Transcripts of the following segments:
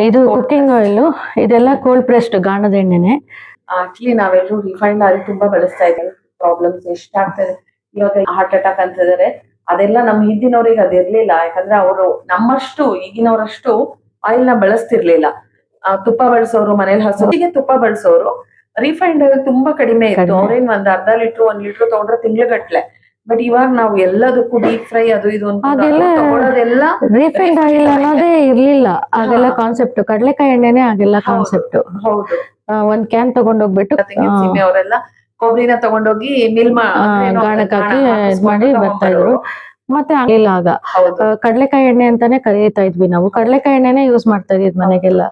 ಇದು cooking oil, ಇದೆಲ್ಲ cold pressed ಗಾಣದ ಎಣ್ಣೆನೆ. Actually ನಾವೆಲ್ಲರೂ ರಿಫೈನ್ಡ್ ಆಯಿಲ್ ತುಂಬಾ ಬಳಸ್ತಾ ಇದ್ದೀವಿ. ಪ್ರಾಬ್ಲಮ್ಸ್ ಎಷ್ಟಾಗ್ತದೆ ಇವಾಗ, ಹಾರ್ಟ್ ಅಟ್ಯಾಕ್ ಅಂತಿದ್ದಾರೆ. ಅದೆಲ್ಲ ನಮ್ಮ ಹಿಂದಿನವ್ರಿಗೆ ಅದಿರ್ಲಿಲ್ಲ, ಯಾಕಂದ್ರೆ ಅವರು ನಮ್ಮಷ್ಟು ಈಗಿನವರಷ್ಟು ಆಯಿಲ್ ನ ಬಳಸ್ತಿರ್ಲಿಲ್ಲ. ತುಪ್ಪ ಬಳಸೋರು, ಮನೇಲಿ ಹಸುವಿಗೆ ತುಪ್ಪ ಬಳಸೋರು. ರಿಫೈನ್ಡ್ ಆಯಿಲ್ ತುಂಬಾ ಕಡಿಮೆ ಇತ್ತು. ಅವ್ರೇನ್ ಒಂದ್ ಅರ್ಧ ಲೀಟರ್ 1 ಲೀಟರ್ ತಗೊಂಡ್ರೆ ತಿಂಗ್ಳುಗಟ್ಲೆ. ಬಟ್ ಇವಾಗ ನಾವು ಎಲ್ಲದಕ್ಕೂ ಡೀಪ್ ಫ್ರೈ ಅದು ಇದು ಅಂತ ತಗೊಳ್ಳೋದೆಲ್ಲ ರಿಫೈನ್ಡ್ ಆಯಿಲ್ ಅನ್ನೋದೇ ಇರ್ಲಿಲ್ಲ ಅದೆಲ್ಲ ಕಾನ್ಸೆಪ್ಟ್. ಕಡ್ಲೆಕಾಯಿ ಎಣ್ಣೆನೆ ಅದೆಲ್ಲ ಕಾನ್ಸೆಪ್ಟ್. ಹೌದು, ಒಂದ್ ಕ್ಯಾನ್ ತಗೊಂಡೋಗ್ಬಿಟ್ಟು ಸೀಮೆ ಅವರೆಲ್ಲ ಕೊಬ್ಬರಿನ ತಗೊಂಡೋಗಿ ಮಿಲ್ ಗಾಣಕ್ ಹಾಕಿ ಇದ್ ಮಾಡಿ ಬರ್ತಾ ಇದ್ರು. ಮತ್ತೆ ಆಗಿಲ್ಲ ಆಗ ಕಡ್ಲೆಕಾಯಿ ಎಣ್ಣೆ ಅಂತಾನೆ ಕರೀತಾ ಇದ್ವಿ ನಾವು. ಕಡ್ಲೆಕಾಯಿ ಎಣ್ಣೆನೆ ಯೂಸ್ ಮಾಡ್ತಾ ಇದ್ವಿ ಮನೆಗೆಲ್ಲ.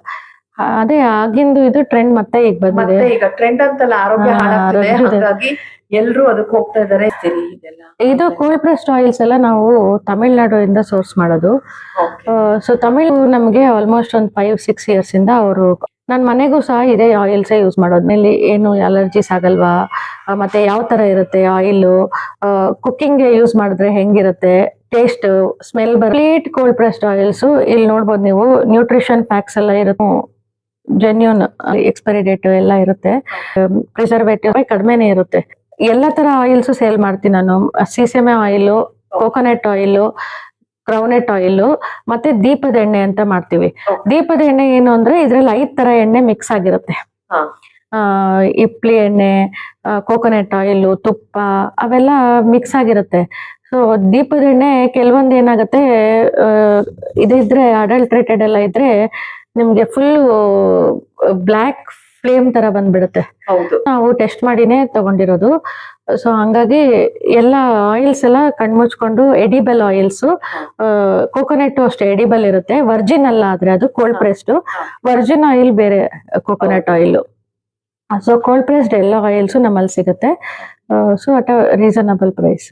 ಅದೇ ಆಗಿಂದು ಇದು ಟ್ರೆಂಡ್ ಮತ್ತೆ ಈಗ ಬಂದಿದೆ. ಈಗ ಟ್ರೆಂಡ್ ಅಂತಲ್ಲ, ಆರೋಗ್ಯ ಹಾಳಾಗ್ತಿದೆ, ಹಾಗಾಗಿ ಎಲ್ರು ಅದಕ್ಕೆ ಹೋಗ್ತಾ ಇದಾರೆ. ಇದು ಕೋಲ್ಡ್ ಪ್ರೆಸ್ಡ್ ಆಯಿಲ್ಸ್ ಎಲ್ಲ ನಾವು ತಮಿಳ್ನಾಡಿಂದ ಸೋರ್ಸ್ ಮಾಡೋದು. ಸೊ ತಮಿಳ್ ನಮ್ಗೆ ಆಲ್ಮೋಸ್ಟ್ ಒಂದು 5-6 ಇಯರ್ಸ್ ಇಂದ ಅವರು, ನನ್ ಮನೆಗೂ ಸಹ ಇದೇ ಆಯಿಲ್ಸ್ ಯೂಸ್ ಮಾಡೋದ್ಮೇಲೆ ಏನು ಅಲರ್ಜೀಸ್ ಆಗಲ್ವಾ, ಮತ್ತೆ ಯಾವ ತರ ಇರುತ್ತೆ ಆಯಿಲ್, ಕುಕ್ಕಿಂಗ್ ಯೂಸ್ ಮಾಡಿದ್ರೆ ಹೆಂಗಿರುತ್ತೆ, taste, smell complete cold pressed oils. ಇಲ್ಲಿ ನೋಡ್ಬೋದು ನೀವು, ನ್ಯೂಟ್ರಿಷನ್ ಪ್ಯಾಕ್ಸ್ ಎಲ್ಲ ಇರುತ್ತೆ, ಜೆನ್ಯೂನ್ ಎಕ್ಸ್ಪೈರಿ ಡೇಟ್ ಎಲ್ಲ ಇರುತ್ತೆ, ಪ್ರಿಸರ್ವೇಟಿವ್ ಕಡಿಮೆನೆ ಇರುತ್ತೆ. ಎಲ್ಲ ತರ ಆಯಿಲ್ಸ್ ಸೇಲ್ ಮಾಡ್ತೀನಿ ನಾನು. Sesame oil, coconut oil, groundnut oil, ಮತ್ತೆ ದೀಪದ ಎಣ್ಣೆ ಅಂತ ಮಾಡ್ತೀವಿ. ದೀಪದ ಎಣ್ಣೆ ಏನು ಅಂದ್ರೆ ಇದ್ರಲ್ಲಿ 5 ತರ ಎಣ್ಣೆ ಮಿಕ್ಸ್ ಆಗಿರುತ್ತೆ. ಇಪ್ಲಿ ಎಣ್ಣೆ, ಕೋಕೋನಟ್ ಆಯಿಲ್, ತುಪ್ಪ ಅವೆಲ್ಲ ಮಿಕ್ಸ್ ಆಗಿರುತ್ತೆ. ಸೊ ದೀಪದ ಎಣ್ಣೆ ಕೆಲವೊಂದು ಏನಾಗುತ್ತೆ, ಇದಿದ್ರೆ ಅಡಲ್ಟ್ರೇಟೆಡ್ ಎಲ್ಲ ಇದ್ರೆ ನಿಮ್ಗೆ ಫುಲ್ ಬ್ಲ್ಯಾಕ್ ಫ್ಲೇಮ್ ತರ ಬಂದ್ಬಿಡುತ್ತೆ. ನಾವು ಟೆಸ್ಟ್ ಮಾಡಿನೇ ತಗೊಂಡಿರೋದು. ಸೊ ಹಂಗಾಗಿ ಎಲ್ಲ ಆಯಿಲ್ಸ್ ಎಲ್ಲ ಕಣ್ಮುಚ್ಕೊಂಡು, ಎಡಿಬಲ್ ಆಯಿಲ್ಸ್, ಕೋಕೋನಟ್ ಅಷ್ಟೇ ಎಡಿಬಲ್ ಇರುತ್ತೆ. ವರ್ಜಿನ್ ಅಲ್ಲ ಆದ್ರೆ ಅದು ಕೋಲ್ಡ್ ಪ್ರೆಸ್ಡ್. ವರ್ಜಿನ್ ಆಯಿಲ್ ಬೇರೆ, coconut oil. So cold pressed ಎಲ್ಲ ಆಯಿಲ್ಸ್ ನಮ್ಮಲ್ಲಿ ಸಿಗುತ್ತೆ. So at reasonable price,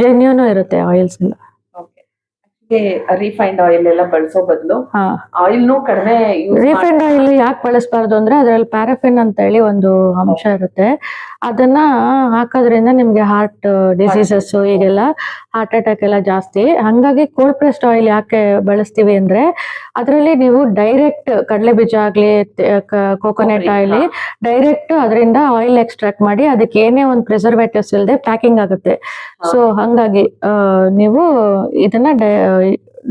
genuine ಇರುತ್ತೆ ಆಯಿಲ್ಸ್ ಎಲ್ಲ. ರಿಫೈನ್ಡ್ ಆಯಿಲ್ ಎಲ್ಲ ಬಳಸೋ ಬದಲು ಆಯಿಲ್ ಕಡಿಮೆ. ರಿಫೈನ್ಡ್ ಆಯಿಲ್ ಯಾಕೆ ಬಳಸಬಾರ್ದು ಅಂದ್ರೆ ಅದ್ರಲ್ಲಿ ಪ್ಯಾರಾಫಿನ್ ಅಂತ ಹೇಳಿ ಒಂದು ಅಂಶ ಇರುತ್ತೆ. ಅದನ್ನ ಹಾಕೋದ್ರಿಂದ ನಿಮ್ಗೆ ಹಾರ್ಟ್ ಡಿಸೀಸಸ್, ಈಗೆಲ್ಲ ಹಾರ್ಟ್ ಅಟ್ಯಾಕ್ ಎಲ್ಲ ಜಾಸ್ತಿ. ಹಂಗಾಗಿ ಕೋಲ್ಡ್ ಪ್ರೆಸ್ಡ್ ಆಯಿಲ್ ಯಾಕೆ ಬಳಸ್ತೀವಿ ಅಂದ್ರೆ ಅದ್ರಲ್ಲಿ ನೀವು ಡೈರೆಕ್ಟ್ ಕಡಲೆ ಬೀಜ ಆಗ್ಲಿ, ಕೋಕೋನಟ್ ಆಯಿಲ್ ಡೈರೆಕ್ಟ್ ಅದರಿಂದ ಆಯಿಲ್ ಎಕ್ಸ್ಟ್ರಾಕ್ಟ್ ಮಾಡಿ ಅದಕ್ಕೆ ಏನೇ ಒಂದು ಪ್ರಿಸರ್ವೇಟಿವ್ಸ್ ಇಲ್ಲದೆ ಪ್ಯಾಕಿಂಗ್ ಆಗುತ್ತೆ. ಸೊ ಹಂಗಾಗಿ ನೀವು ಇದನ್ನ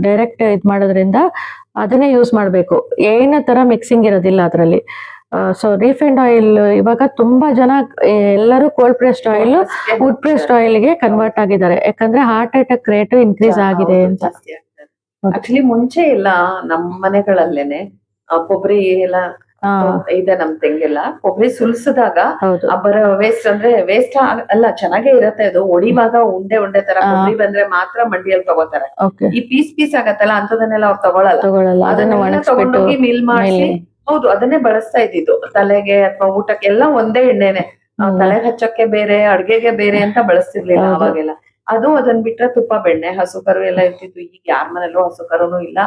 ಡೈರೆಕ್ಟ್ ಇದ್ ಮಾಡೋದ್ರಿಂದ ಅದನ್ನೇ ಯೂಸ್ ಮಾಡ್ಬೇಕು. ಏನ ತರ ಮಿಕ್ಸಿಂಗ್ ಇರೋದಿಲ್ಲ ಅದ್ರಲ್ಲಿ. ಸೊ ರಿಫೈನ್ಡ್ ಆಯಿಲ್ ಇವಾಗ ತುಂಬಾ ಜನ ಎಲ್ಲರೂ cold pressed oil, wood pressed oil ಗೆ ಕನ್ವರ್ಟ್ ಆಗಿದ್ದಾರೆ. ಯಾಕಂದ್ರೆ ಹಾರ್ಟ್ ಅಟ್ಯಾಕ್ ರೇಟ್ ಇನ್ಕ್ರೀಸ್ ಆಗಿದೆ ಅಂತ. ಆಕ್ಚುಲಿ ಮುಂಚೆ ಎಲ್ಲ ನಮ್ಮ ಮನೆಗಳಲ್ಲೇನೆ ಕೊಬ್ಬರಿ ಎಲ್ಲ ಇದೆ, ನಮ್ ತೆಂಗೆಲ್ಲ ಕೊಬ್ಬರಿ ಸುಲ್ಸಿದಾಗ ಬರೋ ವೇಸ್ಟ್ ಅಂದ್ರೆ ವೇಸ್ಟ್ ಅಲ್ಲ, ಚೆನ್ನಾಗೇ ಇರತ್ತೆ ಅದು. ಒಡಿವಾಗ ಉಂಡೆ ಉಂಡೆ ತರ ಕೊಬ್ಬರಿ ಬಂದ್ರೆ ಮಾತ್ರ ಮಂಡಿಯಲ್ಲಿ ತಗೋತಾರೆ. ಈ ಪೀಸ್ ಆಗತ್ತಲ್ಲ ಅಂತದನ್ನೆಲ್ಲ ಅವ್ರು ತಗೊಳಲ್ಲ. ಅದನ್ನ ತಗೊಂಡೋಗಿ ಮಿಲ್ ಮಾಡಿಸಿ, ಹೌದು ಅದನ್ನೇ ಬಳಸ್ತಾ ಇದ್ದಿದ್ದು. ತಲೆಗೆ ಅಥವಾ ಊಟಕ್ಕೆ ಎಲ್ಲ ಒಂದೇ ಎಣ್ಣೆನೆ. ತಲೆಗೆ ಹಚ್ಚಕ್ಕೆ ಬೇರೆ, ಅಡ್ಗೆಗೆ ಬೇರೆ ಅಂತ ಬಳಸ್ತಿರ್ಲಿಲ್ಲ ಅವಾಗೆಲ್ಲ. ಅದು ಅದನ್ ಬಿಟ್ರೆ ತುಪ್ಪ, ಬೆಣ್ಣೆ, ಹಸು ಕರು ಎಲ್ಲ ಇರ್ತಿತ್ತು. ಈಗ ಯಾರ ಮನೇಲೂ ಹಸು ಕರುನು ಇಲ್ಲ.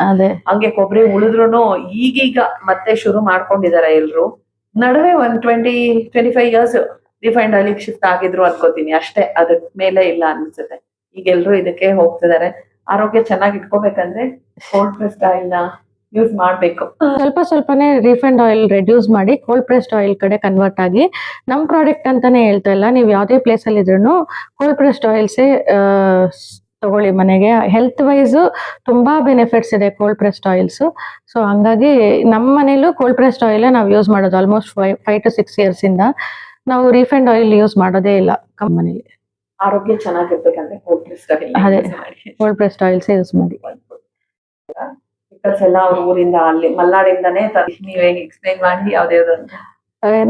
ಹಂಗೆ ಕೊಬ್ಬರಿ ಉಳಿದ್ರುನು ಈಗೀಗ ಮತ್ತೆ ಶುರು ಮಾಡ್ಕೊಂಡಿದಾರೆ ಎಲ್ರು. ನಡುವೆ 25 ಇಯರ್ಸ್ ರಿಫೈನ್ಡ್ ಆಯಿಲ್ ಶಿಫ್ಟ್ ಆಗಿದ್ರು ಅನ್ಕೋತೀನಿ ಅಷ್ಟೇ. ಅದ್ರ ಮೇಲೆ ಇಲ್ಲ ಅನ್ಸುತ್ತೆ. ಈಗ ಎಲ್ರು ಇದಕ್ಕೆ ಹೋಗ್ತಿದಾರೆ. ಆರೋಗ್ಯ ಚೆನ್ನಾಗಿ ಇಟ್ಕೋಬೇಕಂದ್ರೆ ಕೋಲ್ಡ್ ಪ್ರೆಸ್ಡ್ ಆಯಿಲ್ ನ ಯೂಸ್ ಮಾಡ್ಬೇಕು. ಸ್ವಲ್ಪನೇ ರಿಫೈನ್ಡ್ ಆಯಿಲ್ ರೆಡ್ಯೂಸ್ ಮಾಡಿ ಕೋಲ್ಡ್ ಪ್ರೆಸ್ಡ್ ಆಯಿಲ್ ಕಡೆ ಕನ್ವರ್ಟ್ ಆಗಿ, ನಮ್ ಪ್ರಾಡಕ್ಟ್ ಅಂತಾನೆ ಹೇಳ್ತಾ ಇಲ್ಲ, ನೀವು ಯಾವ್ದೇ ಪ್ಲೇಸ್ ಅಲ್ಲಿ ಇದ್ರೂ ಕೋಲ್ಡ್ ಪ್ರೆಸ್ಡ್ ಆಯಿಲ್ಸೇ ತಗೊಳ್ಳಿ ಮನೆಗೆ. ಹೆಲ್ತ್ ವೈಸ್ ತುಂಬಾ ಬೆನಿಫಿಟ್ಸ್ ಇದೆ ಕೋಲ್ಡ್ ಪ್ರೆಸ್ಡ್ ಆಯಿಲ್ಸ್. ಸೊ ಹಂಗಾಗಿ ನಮ್ಮ ಮನೇಲೂ ಕೋಲ್ಡ್ ಪ್ರೆಸ್ಡ್ ಆಯಿಲ್ ನಾವು ಯೂಸ್ ಮಾಡೋದು ಆಲ್ಮೋಸ್ಟ್ 5 to 6 ಇಯರ್ಸ್ ಇಂದ. ನಾವು ರಿಫೈನ್ಡ್ ಆಯಿಲ್ ಯೂಸ್ ಮಾಡೋದೇ ಇಲ್ಲ ಮನೇಲಿ. ಆರೋಗ್ಯ ಚೆನ್ನಾಗಿರ್ಬೇಕಂದ್ರೆ ಕೋಲ್ಡ್ ಪ್ರೆಸ್ಡ್ ಆಯಿಲ್, ಅದೇ ಕೋಲ್ಡ್ ಪ್ರೆಸ್ಡ್ ಆಯಿಲ್ಸ್ ಯೂಸ್ ಮಾಡಿ. ಎಲ್ಲ ಅವ್ರ ಊರಿಂದ ಅಲ್ಲಿ ಮಲ್ನಾಡಿಂದಾನೇ ನೀವೇ ಎಕ್ಸ್ಪ್ಲೈನ್ ಮಾಡಿ ಯಾವ್ದು.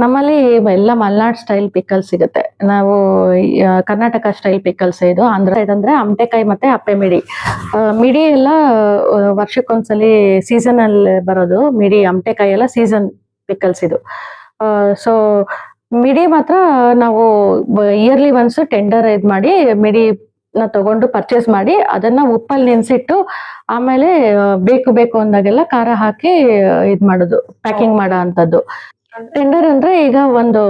ನಮ್ಮಲ್ಲಿ ಎಲ್ಲ ಮಲ್ನಾಡ್ ಸ್ಟೈಲ್ ಪಿಕಲ್ ಸಿಗುತ್ತೆ. ನಾವು ಕರ್ನಾಟಕ ಸ್ಟೈಲ್ ಪಿಕಲ್ಸ್ ಇದು. ಆಂಧ್ರ ಸೈಡ್ ಅಂದ್ರೆ ಅಮಟೆಕಾಯಿ ಮತ್ತೆ ಅಪ್ಪೆ ಮಿಡಿ. ಮಿಡಿ ಎಲ್ಲ ವರ್ಷಕ್ಕೊಂದ್ಸಲಿ ಸೀಸನ್ ಅಲ್ಲಿ ಬರೋದು. ಮಿಡಿ, ಅಮಟೆಕಾಯಿ ಎಲ್ಲ ಸೀಸನ್ ಪಿಕಲ್ಸ್ ಇದು. ಸೊ ಮಿಡಿ ಮಾತ್ರ ನಾವು ಇಯರ್ಲಿ ಒನ್ಸ್ ಟೆಂಡರ್ ಇದ್ ಮಾಡಿ ಮಿಡಿ ತಗೊಂಡು ಪರ್ಚೇಸ್ ಮಾಡಿ ಅದನ್ನ ಉಪ್ಪಲ್ಲಿ ನೆನ್ಸಿಟ್ಟು ಆಮೇಲೆ ಬೇಕು ಅಂದಾಗೆಲ್ಲ ಖಾರ ಹಾಕಿ ಇದ್ ಮಾಡೋದು, ಪ್ಯಾಕಿಂಗ್ ಮಾಡೋ ಅಂತದ್ದು. ಟೆಂಡರ್ ಅಂದ್ರೆ ಈಗ ಒಂದು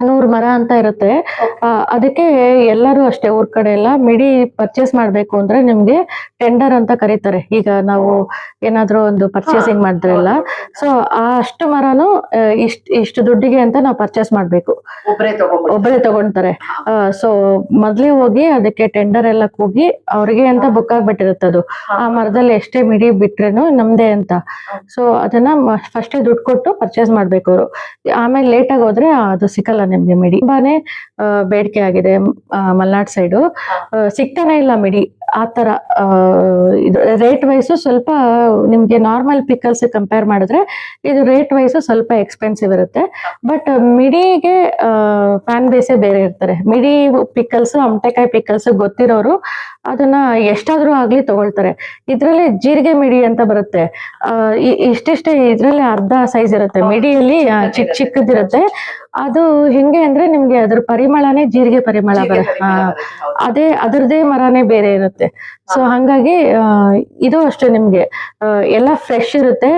100 ಮರ ಅಂತ ಇರುತ್ತೆ. ಅದಕ್ಕೆ ಎಲ್ಲರೂ ಅಷ್ಟೇ ಊರ್ ಕಡೆ ಎಲ್ಲ ಮಿಡಿ ಪರ್ಚೇಸ್ ಮಾಡ್ಬೇಕು ಅಂದ್ರೆ ನಿಮ್ಗೆ ಟೆಂಡರ್ ಅಂತ ಕರೀತಾರೆ. ಈಗ ನಾವು ಏನಾದ್ರೂ ಒಂದು ಪರ್ಚೇಸಿಂಗ್ ಮಾಡಿದ್ರಲ್ಲ, ಸೊ ಅಷ್ಟು ಮರನು ಇಷ್ಟು ದುಡ್ಡಿಗೆ ಅಂತ ನಾವು ಪರ್ಚೇಸ್ ಮಾಡ್ಬೇಕು. ಒಬ್ಬರೇ ತಗೊಂತಾರೆ. ಸೊ ಮೊದ್ಲೇ ಹೋಗಿ ಅದಕ್ಕೆ ಟೆಂಡರ್ ಎಲ್ಲ ಕೂಗಿ ಅವ್ರಿಗೆ ಅಂತ ಬುಕ್ ಆಗ್ಬಿಟ್ಟಿರುತ್ತೆ ಅದು. ಆ ಮರದಲ್ಲಿ ಎಷ್ಟೇ ಮಿಡಿ ಬಿಟ್ರೇನು ನಮ್ದೇ ಅಂತ. ಸೊ ಅದನ್ನ ಫಸ್ಟೇ ದುಡ್ಡು ಕೊಟ್ಟು ಪರ್ಚೇಸ್ ಮಾಡ್ಬೇಕು ಅವರು. ಆಮೇಲೆ ಲೇಟ್ ಆಗಿ ಹೋದ್ರೆ ಅದು ಸಿಕ್ಕಲ್ಲ ನಿಮ್ಗೆ ಮಿಡಿ. ತುಂಬಾನೇ ಬೇಡಿಕೆ ಆಗಿದೆ ಮಲ್ನಾಡ್ ಸೈಡು. ಸಿಗ್ತಾನೆ ಇಲ್ಲ ಮಿಡಿ ಆತರ. ರೇಟ್ ವೈಸ್ ಸ್ವಲ್ಪ ನಿಮ್ಗೆ ನಾರ್ಮಲ್ ಪಿಕಲ್ಸ್ ಕಂಪೇರ್ ಮಾಡಿದ್ರೆ ಇದು ರೇಟ್ ವೈಸ್ ಸ್ವಲ್ಪ ಎಕ್ಸ್ಪೆನ್ಸಿವ್ ಇರುತ್ತೆ. ಬಟ್ ಮಿಡಿಗೆ ಫ್ಯಾನ್ ಬೇಸೇ ಬೇರೆ ಇರ್ತಾರೆ. ಮಿಡಿ ಪಿಕಲ್ಸ್, ಅಮಟೆಕಾಯಿ ಪಿಕಲ್ಸ್ ಗೊತ್ತಿರೋರು ಅದನ್ನ ಎಷ್ಟಾದ್ರೂ ಆಗ್ಲಿ ತಗೊಳ್ತಾರೆ. ಇದ್ರಲ್ಲಿ ಜೀರಿಗೆ ಮಿಡಿ ಅಂತ ಬರುತ್ತೆ. ಇಷ್ಟಿಷ್ಟೇ, ಇದ್ರಲ್ಲಿ ಅರ್ಧ ಸೈಜ್ ಇರುತ್ತೆ. ಮಿಡಿಯಲ್ಲಿ ಚಿಕ್ಕದಿರುತ್ತೆ. ಅದು ಹೆಂಗೆ ಅಂದ್ರೆ ನಿಮ್ಗೆ ಅದ್ರ ಪರಿಮಳನೇ ಜೀರಿಗೆ ಪರಿಮಳ ಬರುತ್ತೆ. ಅದೇ ಅದ್ರದೇ ಮರನೇ ಬೇರೆ ಇರುತ್ತೆ. ಸೊ ಹಂಗಾಗಿ ಇದು ಅಷ್ಟೇ ನಿಮ್ಗೆ ಎಲ್ಲ ಫ್ರೆಶ್ ಇರುತ್ತೆ,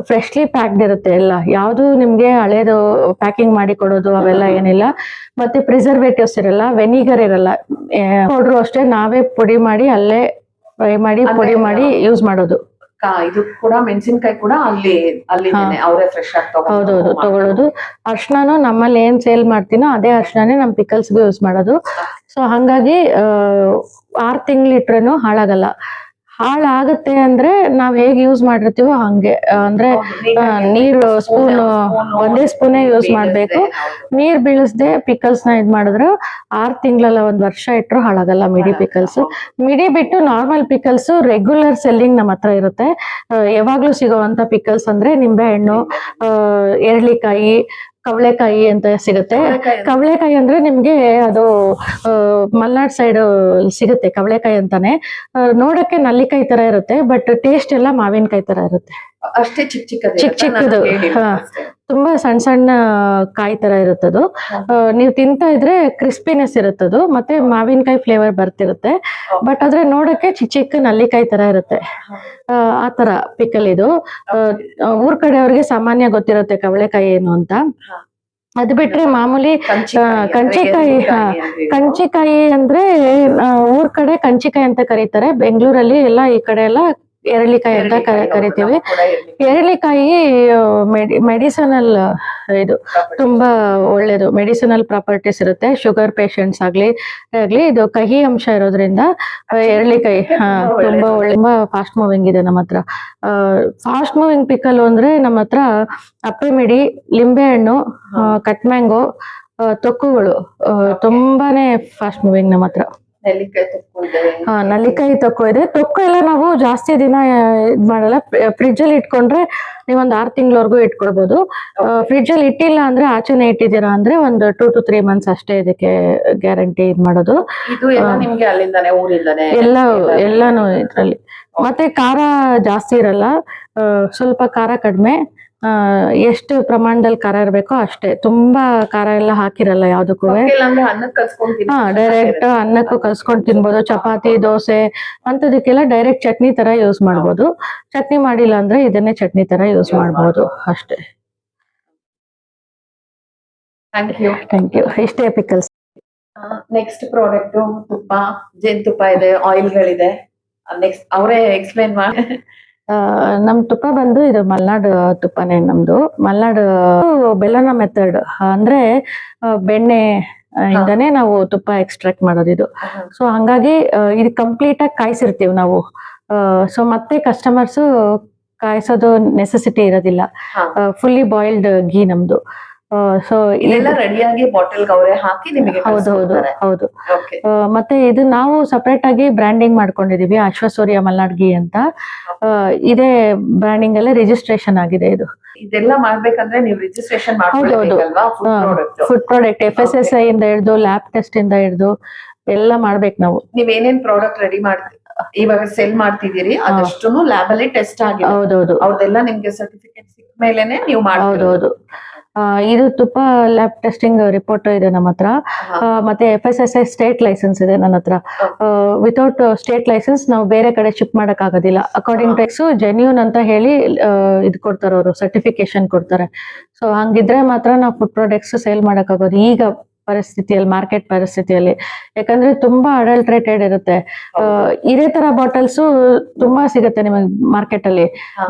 ಫ್ರೆಶ್ಲಿ ಪ್ಯಾಕ್ಡ್ ಇರುತ್ತೆ ಎಲ್ಲ. ಯಾವ್ದು ನಿಮ್ಗೆ ಹಳೇದು ಪ್ಯಾಕಿಂಗ್ ಮಾಡಿ ಕೊಡೋದು ಅವೆಲ್ಲ ಏನಿಲ್ಲ. ಮತ್ತೆ ಪ್ರಿಸರ್ವೇಟಿವ್ಸ್ ಇರಲ್ಲ, ವೆನಿಗರ್ ಇರಲ್ಲ. ಪೌಡ್ರು ಅಷ್ಟೇ ನಾವೇ ಪುಡಿ ಮಾಡಿ ಅಲ್ಲೇ ಫ್ರೈ ಮಾಡಿ ಪುಡಿ ಮಾಡಿ ಯೂಸ್ ಮಾಡೋದು. ಇದು ಕೂಡ ಮೆಣಸಿನಕಾಯಿ ಕೂಡ ಅಲ್ಲಿ ಅವರೇ ಫ್ರೆಶ್ ಆಗಿ ಹೌದೌದು ತಗೊಳ್ಳೋದು. ಅರ್ಶಿನನು ನಮ್ಮಲ್ಲಿ ಏನ್ ಸೇಲ್ ಮಾಡ್ತೀನೋ ಅದೇ ಅರ್ಶಿನನೇ ನಮ್ ಪಿಕಲ್ಸ್ಗೆ ಯೂಸ್ ಮಾಡೋದು. ಸೊ ಹಂಗಾಗಿ 6 ತಿಂಗಳು ಇಟ್ರೇನು ಹಾಳಾಗಲ್ಲ. ಹಾಳಾಗತ್ತೆ ಅಂದ್ರೆ ನಾವ್ ಹೇಗ್ ಯೂಸ್ ಮಾಡಿರ್ತೀವೋ ಹಂಗೆ. ಅಂದ್ರೆ ನೀರು ಒಂದೇ ಸ್ಪೂನೇ ಯೂಸ್ ಮಾಡ್ಬೇಕು. ನೀರ್ ಬೀಳಿಸ್ದೆ ಪಿಕಲ್ಸ್ ನ ಇದ್ ಮಾಡಿದ್ರು 6 ತಿಂಗಳಲ್ಲ 1 ವರ್ಷ ಇಟ್ರು ಹಾಳಾಗಲ್ಲ ಮಿಡಿ ಪಿಕಲ್ಸ್. ಮಿಡಿ ಬಿಟ್ಟು ನಾರ್ಮಲ್ ಪಿಕಲ್ಸ್ ರೆಗ್ಯುಲರ್ ಸೆಲ್ಲಿಂಗ್ ನಮ್ಮ ಹತ್ರ ಇರುತ್ತೆ. ಯಾವಾಗ್ಲೂ ಸಿಗೋವಂತ ಪಿಕಲ್ಸ್ ಅಂದ್ರೆ ನಿಂಬೆ ಹಣ್ಣು, ಎರಳಿಕಾಯಿ, ಕವಳೆಕಾಯಿ ಅಂತ ಸಿಗುತ್ತೆ. ಕವಳೆಕಾಯಿ ಅಂದ್ರೆ ನಿಮ್ಗೆ ಅದು ಮಲ್ನಾಡ್ ಸೈಡ್ ಸಿಗುತ್ತೆ. ಕವಳೆಕಾಯಿ ಅಂತಾನೆ ನೋಡಕ್ಕೆ ನಲ್ಲಿಕಾಯಿ ತರ ಇರುತ್ತೆ, ಬಟ್ ಟೇಸ್ಟ್ ಎಲ್ಲ ಮಾವಿನಕಾಯಿ ತರ ಇರುತ್ತೆ. ಅಷ್ಟೇ ಚಿಕ್ಕದು. ತುಂಬಾ ಸಣ್ಣ ಸಣ್ಣ ಕಾಯಿ ತರ ಇರುತ್ತದು. ನೀವು ತಿಂತಾ ಇದ್ರೆ ಕ್ರಿಸ್ಪಿನೆಸ್ ಇರುತ್ತದು, ಮತ್ತೆ ಮಾವಿನಕಾಯಿ ಫ್ಲೇವರ್ ಬರ್ತಿರುತ್ತೆ. ಬಟ್ ಆದ್ರೆ ನೋಡಕ್ಕೆ ಚಿಕ್ಕ ನಲ್ಲಿಕಾಯಿ ತರ ಇರುತ್ತೆ. ಆತರ ಪಿಕಲ್ ಇದು. ಊರ್ ಕಡೆಯವ್ರಿಗೆ ಸಾಮಾನ್ಯ ಗೊತ್ತಿರುತ್ತೆ ಕವಳೆಕಾಯಿ ಏನು ಅಂತ. ಅದ್ ಬಿಟ್ರೆ ಮಾಮೂಲಿ ಕಂಚಿಕಾಯಿ. ಕಂಚಿಕಾಯಿ ಅಂದ್ರೆ ಊರ್ ಕಡೆ ಕಂಚಿಕಾಯಿ ಅಂತ ಕರೀತಾರೆ. ಬೆಂಗಳೂರಲ್ಲಿ ಎಲ್ಲ ಈ ಕಡೆ ಎಲ್ಲ ಎರಳಿಕಾಯಿ ಅಂತ ಕರಿತೀವಿ. ಎರಳಿಕಾಯಿ ಮೆಡಿಸನಲ್, ಇದು ತುಂಬಾ ಒಳ್ಳೇದು. ಮೆಡಿಸಿನಲ್ ಪ್ರಾಪರ್ಟೀಸ್ ಇರುತ್ತೆ. ಶುಗರ್ ಪೇಷಂಟ್ಸ್ ಆಗ್ಲಿ ಇದು ಕಹಿ ಅಂಶ ಇರೋದ್ರಿಂದ ಎರಳಿಕಾಯಿ ತುಂಬಾ ಒಳ್ಳೆ, ತುಂಬಾ ಫಾಸ್ಟ್ ಮೂವಿಂಗ್ ಇದೆ ನಮ್ಮ ಹತ್ರ. ಫಾಸ್ಟ್ ಮೂವಿಂಗ್ ಪಿಕಲ್ ಅಂದ್ರೆ ನಮ್ಮ ಹತ್ರ ಅಪ್ಪೆ ಮಿಡಿ, ಲಿಂಬೆ ಹಣ್ಣು, ಕಟ್ ಮ್ಯಾಂಗೋ, ತೊಕ್ಕುಗಳು ತುಂಬಾನೇ ಫಾಸ್ಟ್ ಮೂವಿಂಗ್ ನಮ್ಮ ಹತ್ರ. ನಲ್ಲಿಕಾಯಿ ತೊಕ್ಕು ಇದೆ. ತೊಕ್ಕು ಎಲ್ಲ ನಾವು ಜಾಸ್ತಿ ದಿನ ಇದ್ ಮಾಡಲ್ಲ. ಫ್ರಿಜ್ ಅಲ್ಲಿ ಇಟ್ಕೊಂಡ್ರೆ ನೀವೊಂದ್ 6 ತಿಂಗಳವರೆಗೂ ಇಟ್ಕೊಳ್ಬಹುದು. ಫ್ರಿಜ್ ಅಲ್ಲಿ ಇಟ್ಟಿಲ್ಲ ಅಂದ್ರೆ, ಆಚೆನೆ ಇಟ್ಟಿದ್ದೀರಾ ಅಂದ್ರೆ ಒಂದು 2 to 3 months ಅಷ್ಟೇ ಇದಕ್ಕೆ ಗ್ಯಾರಂಟಿ ಇದ್ ಮಾಡೋದು. ಎಲ್ಲಾನು ಇದ್ರಲ್ಲಿ. ಮತ್ತೆ ಖಾರ ಜಾಸ್ತಿ ಇರಲ್ಲ, ಸ್ವಲ್ಪ ಖಾರ ಕಡಿಮೆ. ಎಷ್ಟು ಪ್ರಮಾಣದಲ್ಲಿ ಖಾರ ಇರ್ಬೇಕೋ ಅಷ್ಟೇ. ತುಂಬಾ ಖಾರ ಎಲ್ಲ ಹಾಕಿರಲ್ಲ ಯಾವ್ದಕ್ಕೂ. ಡೈರೆಕ್ಟ್ ಅನ್ನಕ್ಕೂ ಕಲ್ಸ್ಕೊಂಡ್ ತಿನ್ಬೋದು. ಚಪಾತಿ, ದೋಸೆ ಅಂತದಕ್ಕೆಲ್ಲ ಡೈರೆಕ್ಟ್ ಚಟ್ನಿ ತರ ಯೂಸ್ ಮಾಡ್ಬೋದು. ಚಟ್ನಿ ಮಾಡಿಲ್ಲ ಅಂದ್ರೆ ಇದನ್ನೇ ಚಟ್ನಿ ತರ ಯೂಸ್ ಮಾಡ್ಬೋದು ಅಷ್ಟೇ. Thank you. ಇಷ್ಟೇ ಪಿಕಲ್ಸ್. ನೆಕ್ಸ್ಟ್ ಪ್ರಾಡಕ್ಟ್ ತುಪ್ಪ, ಜೇನುತುಪ್ಪ ಇದೆ, ಆಯಿಲ್ಗಳಿದೆ. ನೆಕ್ಸ್ಟ್ ಅವರೇ ಎಕ್ಸ್ಪ್ಲೈನ್ ಮಾಡಿ. ನಮ್ ತುಪ್ಪ ಬಂದು ಇದು ಮಲ್ನಾಡ್ ತುಪ್ಪನೇ ನಮ್ದು. ಮಲ್ನಾಡ್ ಬೆಲ್ಲನ ಮೆಥಡ್ ಅಂದ್ರೆ ಬೆಣ್ಣೆ ಇಂದಾನೆ ನಾವು ತುಪ್ಪ ಎಕ್ಸ್ಟ್ರಾಕ್ಟ್ ಮಾಡೋದು ಇದು. ಸೊ ಹಂಗಾಗಿ ಇದು ಕಂಪ್ಲೀಟ್ ಆಗಿ ಕಾಯಿಸಿರ್ತೀವಿ ನಾವು. ಸೊ ಮತ್ತೆ ಕಸ್ಟಮರ್ಸ್ ಕಾಯಿಸೋದು ನೆಸೆಸಿಟಿ ಇರೋದಿಲ್ಲ. ಫುಲ್ಲಿ ಬಾಯ್ಲ್ಡ್ ಗೀ ನಮ್ದು. ಸೊ ಇದೆಲ್ಲ ರೆಡಿಯಾಗಿ ಬಾಟಲ್ ಅವರೇ ಹಾಕಿ ನಿಮಗೆ. ಹೌದು. ಮತ್ತೆ ಇದು ನಾವು ಸಪರೇಟ್ ಆಗಿ ಬ್ರ್ಯಾಂಡಿಂಗ್ ಮಾಡ್ಕೊಂಡಿದೀವಿ, ಅಶ್ವಸೂರ್ಯ ಮಲ್ನಾಡ್ ಗೀ ಅಂತ. ಇದೇ ಬ್ರ್ಯಾಂಡಿಂಗ್ ಅಲ್ಲೇ ರಿಜಿಸ್ಟ್ರೇಷನ್ ಆಗಿದೆ ಇದು. ಇದೆಲ್ಲ ಮಾಡ್ಬೇಕಂದ್ರೆ ನೀವು ರಿಜಿಸ್ಟ್ರೇಷನ್ ಮಾಡ್ಕೊಳ್ಬೇಕಲ್ವಾ? ಫುಡ್ ಪ್ರಾಡಕ್ಟ್ FSSAI ಇಂದ ಹಿಡಿದು ಲ್ಯಾಬ್ ಟೆಸ್ಟ್ ಇಂದ ಹಿಡಿದು ಎಲ್ಲ ಮಾಡ್ಬೇಕು ನಾವು. ನೀವ್ ಏನೇನ್ ಪ್ರಾಡಕ್ಟ್ ರೆಡಿ ಮಾಡ್ತೀವಿ ಇವಾಗ ಸೆಲ್ ಮಾಡ್ತಿದ್ದೀರಿ ಅದಷ್ಟುನು ಲ್ಯಾಬ್ ಅಲ್ಲಿ ಟೆಸ್ಟ್ ಆಗಿದೆ. ಹೌದೌದು. ಅವ್ರದೆಲ್ಲ ನಿಮ್ಗೆ ಸರ್ಟಿಫಿಕೇಟ್ ಸಿಕ್ಕ ಮೇಲೆನೆ ನೀವು ಮಾಡ್ಬೋದು. ಇದು ತುಪ್ಪ ಲ್ಯಾಬ್ ಟೆಸ್ಟಿಂಗ್ ರಿಪೋರ್ಟ್ ಇದೆ ನಮ್ಮ ಹತ್ರ. ಮತ್ತೆ FSSAI ಸ್ಟೇಟ್ ಲೈಸೆನ್ಸ್ ಇದೆ ನನ್ನ ಹತ್ರ. ವಿತೌಟ್ ಸ್ಟೇಟ್ ಲೈಸೆನ್ಸ್ ನಾವು ಬೇರೆ ಕಡೆ ಶಿಪ್ ಮಾಡಕ್ ಆಗೋದಿಲ್ಲ. ಅಕಾರ್ಡಿಂಗ್ ಟು ಜೆನ್ಯೂನ್ ಅಂತ ಹೇಳಿ ಇದು ಕೊಡ್ತಾರೆ, ಅವರು ಸರ್ಟಿಫಿಕೇಶನ್ ಕೊಡ್ತಾರೆ. ಸೊ ಹಂಗಿದ್ರೆ ಮಾತ್ರ ನಾವು ಫುಡ್ ಪ್ರಾಡಕ್ಟ್ಸ್ ಸೇಲ್ ಮಾಡಕ್ ಆಗೋದು ಈಗ ಪರಿಸ್ಥಿತಿಯಲ್ಲಿ, ಮಾರ್ಕೆಟ್ ಪರಿಸ್ಥಿತಿಯಲ್ಲಿ. ಯಾಕಂದ್ರೆ ತುಂಬಾ ಅಡಲ್ಟ್ರೇಟೆಡ್ ಇರುತ್ತೆ. ಇದೇ ತರ ಬಾಟಲ್ಸ್ ತುಂಬಾ ಸಿಗುತ್ತೆ ನಿಮಗೆ ಮಾರ್ಕೆಟ್ ಅಲ್ಲಿ.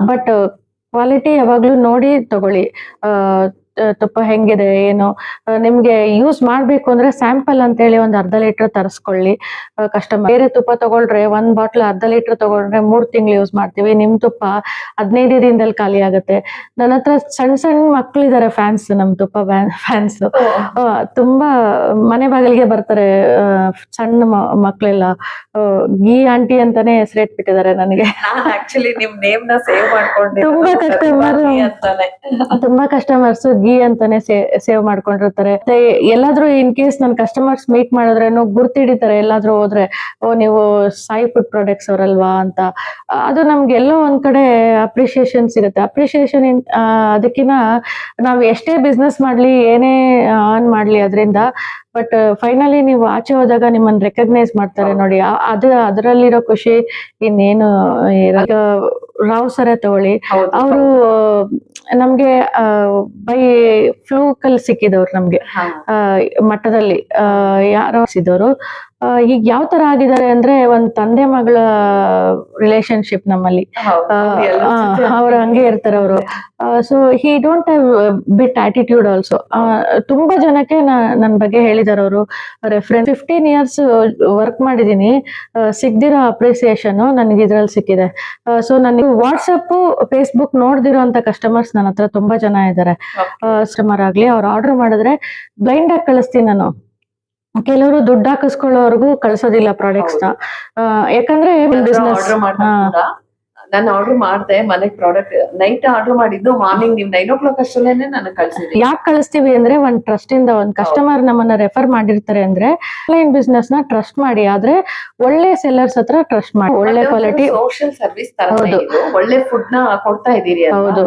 ಬಟ್ ಕ್ವಾಲಿಟಿ ಯಾವಾಗ್ಲೂ ನೋಡಿ ತಗೊಳ್ಳಿ. ತುಪ್ಪ ಹೆಂಗಿದೆ ಏನು, ನಿಮ್ಗೆ ಯೂಸ್ ಮಾಡ್ಬೇಕು ಅಂದ್ರೆ ಸ್ಯಾಂಪಲ್ ಅಂತ ಹೇಳಿ ಒಂದ್ ಅರ್ಧ ಲೀಟರ್ ತರಿಸ್ಕೊಳ್ಳಿ. ಕಸ್ಟಮರ್ ಬೇರೆ ತುಪ್ಪ ತಗೊಳ್ರೆ 1 ಬಾಟ್ಲ್ ಅರ್ಧ ಲೀಟರ್ ತಗೊಂಡ್ರೆ 3 ತಿಂಗಳು ಯೂಸ್ ಮಾಡ್ತೀವಿ. ನಿಮ್ ತುಪ್ಪ 15 ದಿನದಲ್ಲಿ ಖಾಲಿ ಆಗುತ್ತೆ. ನನ್ನ ಹತ್ರ ಸಣ್ಣ ಸಣ್ಣ ಮಕ್ಳಿದಾರೆ ಫ್ಯಾನ್ಸ್, ನಮ್ ತುಪ್ಪ ಫ್ಯಾನ್ಸ್ ತುಂಬಾ ಮನೆ ಬಾಗಿಲಿಗೆ ಬರ್ತಾರೆ. ಸಣ್ಣ ಮಕ್ಳೆಲ್ಲ ಗೀ ಆಂಟಿ ಅಂತಾನೆ ಹೆಸರಿಟ್ಬಿಟ್ಟಿದ್ದಾರೆ ನನಗೆ. ಆಕ್ಚುಲಿ ನಿಮ್ ನೇಮ್ ನ ಸೇವ್ ಮಾಡ್ಕೊಂಡು ತುಂಬಾ ಕಸ್ಟಮರ್ಸ್ ಗೀ ಅಂತಾನೆ ಸೇವ್ ಮಾಡ್ಕೊಂಡಿರ್ತಾರೆ. ಎಲ್ಲಾದ್ರೂ ಇನ್ ಕೇಸ್ ನನ್ ಕಸ್ಟಮರ್ಸ್ ಮೀಟ್ ಮಾಡಿದ್ರೇನು ಗುರ್ತಿಡಿತಾರೆ. ಎಲ್ಲಾದ್ರೂ ಹೋದ್ರೆ ನೀವು ಸಾಯಿ ಫುಡ್ ಪ್ರಾಡಕ್ಟ್ಸ್ ಅವರಲ್ವಾ ಅಂತ. ಅದು ನಮ್ಗೆ ಎಲ್ಲೋ ಒಂದ್ ಕಡೆ ಅಪ್ರಿಶಿಯೇಷನ್ ಸಿಗುತ್ತೆ. ಅಪ್ರಿಶಿಯೇಷನ್ ಅದಕ್ಕಿಂತ ನಾವ್ ಎಷ್ಟೇ ಬಿಸ್ನೆಸ್ ಮಾಡ್ಲಿ, ಏನೇ ಅರ್ನ್ ಮಾಡ್ಲಿ ಅದರಿಂದ, ಬಟ್ ಫೈನಲಿ ನೀವು ಆಚೆ ಹೋದಾಗ ನಿಮ್ಮನ್ನ ರೆಕಗ್ನೈಸ್ ಮಾಡ್ತಾರೆ ನೋಡಿ, ಅದರಲ್ಲಿರೋ ಖುಷಿ ಇನ್ನೇನು. ರಾವ್ ಸರ ತಗೊಳ್ಳಿ, ಅವರು ನಮ್ಗೆ ಬೈ ಫ್ಲೂಕಲ್ ಸಿಕ್ಕಿದವ್ರು ನಮ್ಗೆ ಮಠದಲ್ಲಿ ಯಾರೋ ಸಿದವರು. ಈಗ ಯಾವ ತರ ಆಗಿದ್ದಾರೆ ಅಂದ್ರೆ ಒಂದ್ ತಂದೆ ಮಗಳ ರಿಲೇಶನ್ಶಿಪ್ ನಮ್ಮಲ್ಲಿ. ಅವ್ರು ಹಂಗೆ ಇರ್ತಾರೆ ಅವರು. So he don't have bit attitude also. ತುಂಬಾ ಜನಕ್ಕೆ ನನ್ ಬಗ್ಗೆ ಹೇಳಿದಾರೆ ಅವರು. ರೆಫರೆನ್ಸ್ 15 years ವರ್ಕ್ ಮಾಡಿದೀನಿ, ಸಿಗ್ದಿರೋ ಅಪ್ರಿಸಿಯೇಷನ್ ನನಗೆ ಇದ್ರಲ್ಲಿ ಸಿಕ್ಕಿದೆ. ಸೊ ನನಗೆ ವಾಟ್ಸಪ್, ಫೇಸ್ಬುಕ್ ನೋಡ್ದಿರೋ ಅಂತ ಕಸ್ಟಮರ್ಸ್ ನನ್ನ ಹತ್ರ ತುಂಬಾ ಜನ ಇದ್ದಾರೆ. ಕಸ್ಟಮರ್ ಆಗ್ಲಿ, ಅವ್ರು ಆರ್ಡರ್ ಮಾಡಿದ್ರೆ ಬ್ಲೈಂಡ್ ಆಗಿ ಕಳಿಸ್ತೀನಿ ನಾನು. ಕೆಲವರು ದುಡ್ಡು ಹಾಕಿಸ್ಕೊಳ್ಳೋರ್ಗು ಕಳ್ಸೋದಿಲ್ಲ ಪ್ರಾಡಕ್ಟ್ಸ್ ನ. ಯಾಕಂದ್ರೆ ಬಿಸ್ನೆಸ್. ನಾನು ಆರ್ಡರ್ ಮಾಡಿದೆ ಮನೆಗ್ ಪ್ರಾಡಕ್ಟ್, ನೈಟ್ ಆರ್ಡರ್ ಮಾಡಿದ್ದು ಮಾರ್ನಿಂಗ್ ನೀವು 9 o'clock ಅಷ್ಟರಲ್ಲೇನೆ ನನಗೆ ಕಳ್ಸಿದ್ರಿ. ಯಾಕೆ ಕಳಿಸ್ತೀವಿ ಅಂದ್ರೆ ಒಂದ್ ಟ್ರಸ್ಟ್ ಇಂದ, ಒಂದ್ ಕಸ್ಟಮರ್ ನಮ್ಮನ್ನ ರೆಫರ್ ಮಾಡಿರ್ತಾರೆ ಅಂದ್ರೆ ಆನ್ಲೈನ್ ಬಿಸ್ನೆಸ್ ನ ಟ್ರಸ್ಟ್ ಮಾಡಿ. ಆದ್ರೆ ಒಳ್ಳೆ ಸೆಲ್ಲರ್ಸ್ ಹತ್ರ ಟ್ರಸ್ಟ್ ಮಾಡಿ, ಒಳ್ಳೆ ಕ್ವಾಲಿಟಿ, ಸೋಷಿಯಲ್ ಸರ್ವಿಸ್ ತರ ಒಳ್ಳೆ ಫುಡ್ ನ ಕೊಡ್ತಾ ಇದೀರಿ. ಹೌದು,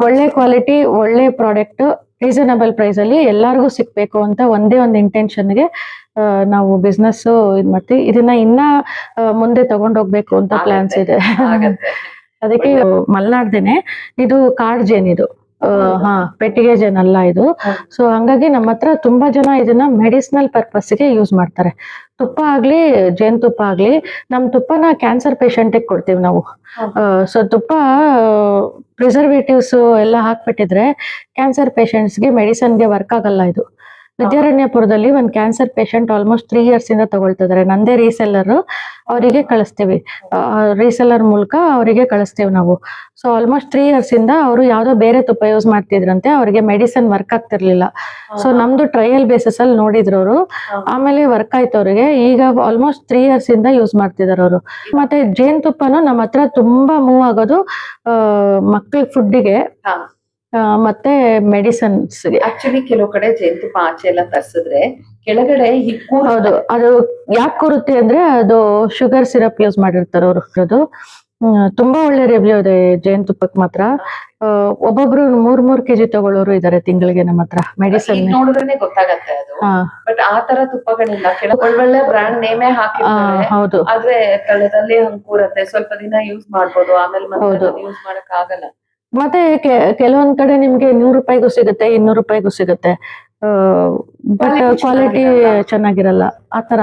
ಒಳ್ಳೆ ಕ್ವಾಲಿಟಿ, ಒಳ್ಳೆ ಪ್ರಾಡಕ್ಟ್ ರೀಸನಬಲ್ ಪ್ರೈಸ್ ಅಲ್ಲಿ ಎಲ್ಲಾರ್ಗು ಸಿಕ್ಬೇಕು ಅಂತ ಒಂದೇ ಒಂದು ಇಂಟೆನ್ಷನ್ಗೆ ನಾವು ಬಿಸ್ನೆಸ್ ಇದ್ ಮಾಡ್ತೀವಿ. ಇದನ್ನ ಇನ್ನ ಮುಂದೆ ತಗೊಂಡೋಗ್ಬೇಕು ಅಂತ ಪ್ಲಾನ್ಸ್ ಇದೆ. ಅದಕ್ಕೆ ಮಲ್ನಾಡ್ದೇನೆ ಇದು ಕಾಡ್ ಜೇನ್, ಇದು ಪೆಟ್ಟಿಗೆ ಜೇನ್ ಅಲ್ಲ ಇದು. ಸೊ ಹಂಗಾಗಿ ನಮ್ಮ ಹತ್ರ ತುಂಬಾ ಜನ ಇದನ್ನ ಮೆಡಿಸಿನಲ್ ಪರ್ಪಸ್ಗೆ ಯೂಸ್ ಮಾಡ್ತಾರೆ. ತುಪ್ಪ ಆಗ್ಲಿ, ಜೇನ್ ತುಪ್ಪ ಆಗ್ಲಿ, ನಮ್ ತುಪ್ಪನ ಕ್ಯಾನ್ಸರ್ ಪೇಷಂಟ್ ಕೊಡ್ತೀವಿ ನಾವು. ಸೊ ತುಪ್ಪ ಪ್ರಿಸರ್ವೇಟಿವ್ಸ್ ಎಲ್ಲ ಹಾಕ್ಬಿಟ್ಟಿದ್ರೆ ಕ್ಯಾನ್ಸರ್ ಪೇಷಂಟ್ಸ್ಗೆ ಮೆಡಿಸನ್ಗೆ ವರ್ಕ್ ಆಗಲ್ಲ ಇದು. ವಿದ್ಯಾರಣ್ಯಪುರದಲ್ಲಿ ಒಂದ್ ಕ್ಯಾನ್ಸರ್ ಪೇಷಂಟ್ ಆಲ್ಮೋಸ್ಟ್ 3 years ಇಂದ ತಗೊಳ್ತಿದ್ದಾರೆ. ನಂದೇ ರೀಸೆಲ್ಲರ್, ಅವರಿಗೆ ಕಳಿಸ್ತೀವಿ. ರೀಸೆಲ್ಲರ್ ಮೂಲಕ ಅವರಿಗೆ ಕಳಿಸ್ತೀವಿ ನಾವು. ಸೊ ಆಲ್ಮೋಸ್ಟ್ 3 years ಇಂದ ಅವರು ಯಾವ್ದೋ ಬೇರೆ ತುಪ್ಪ ಯೂಸ್ ಮಾಡ್ತಿದ್ರಂತೆ, ಅವ್ರಿಗೆ ಮೆಡಿಸನ್ ವರ್ಕ್ ಆಗ್ತಿರ್ಲಿಲ್ಲ. ಸೊ ನಮ್ದು ಟ್ರಯಲ್ ಬೇಸಿಸ್ ಅಲ್ಲಿ ನೋಡಿದ್ರು ಅವರು, ಆಮೇಲೆ ವರ್ಕ್ ಆಯ್ತು ಅವ್ರಿಗೆ. ಈಗ ಆಲ್ಮೋಸ್ಟ್ 3 years ಇಂದ ಯೂಸ್ ಮಾಡ್ತಿದಾರೆ ಅವರು. ಮತ್ತೆ ಜೇನ್ ತುಪ್ಪನು ನಮ್ಮ ಹತ್ರ ತುಂಬಾ ಮೂವ್ ಆಗೋದು ಮಕ್ಳ ಫುಡ್ಡಿಗೆ ಮತ್ತೆ ಮೆಡಿಸನ್ಸ್. ಆಕ್ಚುಲಿ ಕೆಲವು ಕಡೆ ಜೇನುತುಪ್ಪ ಆಚೆ ಎಲ್ಲ ತರಿಸಿದ್ರೆ ಕೆಳಗಡೆ ಹೌದು, ಅದು ಯಾಕೆ ಕೂರುತ್ತೆ ಅಂದ್ರೆ ಅದು ಶುಗರ್ ಸಿರಪ್ ಯೂಸ್ ಮಾಡಿರ್ತಾರೆ ಅವರು. ಅದು ತುಂಬಾ ಒಳ್ಳೆ ರಿವ್ಯೂ ಇದೆ ಜೇನುತುಪ್ಪಕ್ಕೆ ಮಾತ್ರ. ಒಬ್ಬೊಬ್ರು 3 kg ತಗೊಳ್ಳೋರು ಇದಾರೆ ತಿಂಗಳಿಗೆ ನಮ್ಮ ಹತ್ರ. ಮೆಡಿಸನ್ ನೋಡಿದ್ರೆ ಗೊತ್ತಾಗತ್ತೆ ಅದು. ಬಟ್ ಆ ತರ ತುಪ್ಪಗಳಿಲ್ಲ, ಒಳ್ಳೊಳ್ಳೆ ಬ್ರಾಂಡ್ ನೇಮೇ ಹಾಕಿರ್ತಾರೆ. ಹೌದು, ಆದ್ರೆ ತಳದಲ್ಲಿ ಹಂಗ್ ಕೂರತ್ತೆ, ಸ್ವಲ್ಪ ದಿನ ಯೂಸ್ ಮಾಡ್ಬೋದು, ಆಮೇಲೆ ಯೂಸ್ ಮಾಡಕ್ ಆಗಲ್ಲ. ಮತ್ತೆ ಕೆಲವೊಂದ್ ಕಡೆ ನಿಮ್ಗೆ 100 ರೂಪಾಯಿಗೂ ಸಿಗುತ್ತೆ, 200 ರೂಪಾಯಿಗೂ ಸಿಗುತ್ತೆ. ಬಟ್ ಕ್ವಾಲಿಟಿ ಚೆನ್ನಾಗಿರಲ್ಲ ಆತರ.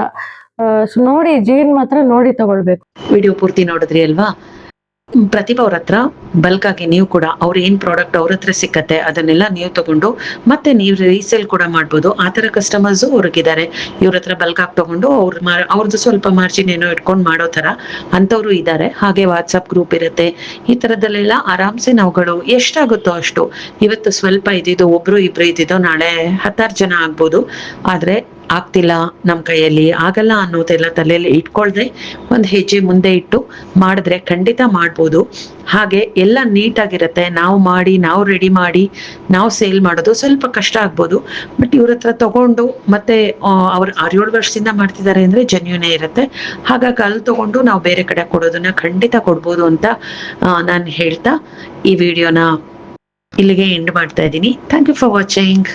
ನೋಡಿ, ಜೇನ್ ಮಾತ್ರ ನೋಡಿ ತಗೊಳ್ಬೇಕು. ವಿಡಿಯೋ ಪೂರ್ತಿ ನೋಡಿದ್ರಿ ಅಲ್ವಾ? ಪ್ರತಿಭಾ ಅವ್ರ ಹತ್ರ ಬಲ್ಕ್ ಆಗಿ ನೀವು ಕೂಡ ಅವ್ರ ಏನ್ ಪ್ರಾಡಕ್ಟ್ ಅವ್ರ ಹತ್ರ ಸಿಕ್ಕತ್ತೆ ಅದನ್ನೆಲ್ಲ ನೀವು ತಗೊಂಡು ಮತ್ತೆ ನೀವು ರೀಸೇಲ್ ಕೂಡ ಮಾಡ್ಬೋದು. ಆತರ ಕಸ್ಟಮರ್ಸ್ ಅವ್ರಿಗಿದ್ದಾರೆ. ಇವ್ರ ಹತ್ರ ಬಲ್ಕ್ ಆಗಿ ತಗೊಂಡು ಅವ್ರದ್ದು ಸ್ವಲ್ಪ ಮಾರ್ಜಿನ್ ಏನೋ ಇಟ್ಕೊಂಡು ಮಾಡೋ ತರ ಅಂತವ್ರು ಇದ್ದಾರೆ. ಹಾಗೆ ವಾಟ್ಸಪ್ ಗ್ರೂಪ್ ಇರುತ್ತೆ. ಈ ತರದಲ್ಲೆಲ್ಲ ಆರಾಮ್ಸೆ ನಾವುಗಳು ಎಷ್ಟಾಗುತ್ತೋ ಅಷ್ಟು, ಇವತ್ತು ಸ್ವಲ್ಪ ಇದ್ದಿದ್ದು ಒಬ್ರು ಇಬ್ರು ಇದ್ದಿದ್ದು ನಾಳೆ 10 ಜನ ಆಗ್ಬೋದು. ಆದ್ರೆ ಆಗ್ತಿಲ್ಲ, ನಮ್ ಕೈಯಲ್ಲಿ ಆಗಲ್ಲ ಅನ್ನೋದೆಲ್ಲ ತಲೆಯಲ್ಲಿ ಇಟ್ಕೊಳ್ದೆ ಒಂದ್ ಹೆಜ್ಜೆ ಮುಂದೆ ಇಟ್ಟು ಮಾಡಿದ್ರೆ ಖಂಡಿತ ಮಾಡ್ಬೋದು. ಹಾಗೆ ಎಲ್ಲ ನೀಟಾಗಿರುತ್ತೆ. ನಾವು ಮಾಡಿ, ನಾವು ರೆಡಿ ಮಾಡಿ, ನಾವು ಸೇಲ್ ಮಾಡೋದು ಸ್ವಲ್ಪ ಕಷ್ಟ ಆಗ್ಬೋದು. ಬಟ್ ಇವ್ರ ಹತ್ರ ತಗೊಂಡು ಮತ್ತೆ ಅವ್ರು 6-7 ವರ್ಷದಿಂದ ಮಾಡ್ತಿದ್ದಾರೆ ಅಂದ್ರೆ ಜೆನ್ಯೂನೇ ಇರುತ್ತೆ. ಹಾಗಾಗಿ ಅಲ್ಲಿ ತಗೊಂಡು ನಾವು ಬೇರೆ ಕಡೆ ಕೊಡೋದನ್ನ ಖಂಡಿತ ಕೊಡ್ಬೋದು ಅಂತ ನಾನು ಹೇಳ್ತಾ ಈ ವಿಡಿಯೋನ ಇಲ್ಲಿಗೆ ಎಂಡ್ ಮಾಡ್ತಾ ಇದ್ದೀನಿ. Thank you for watching.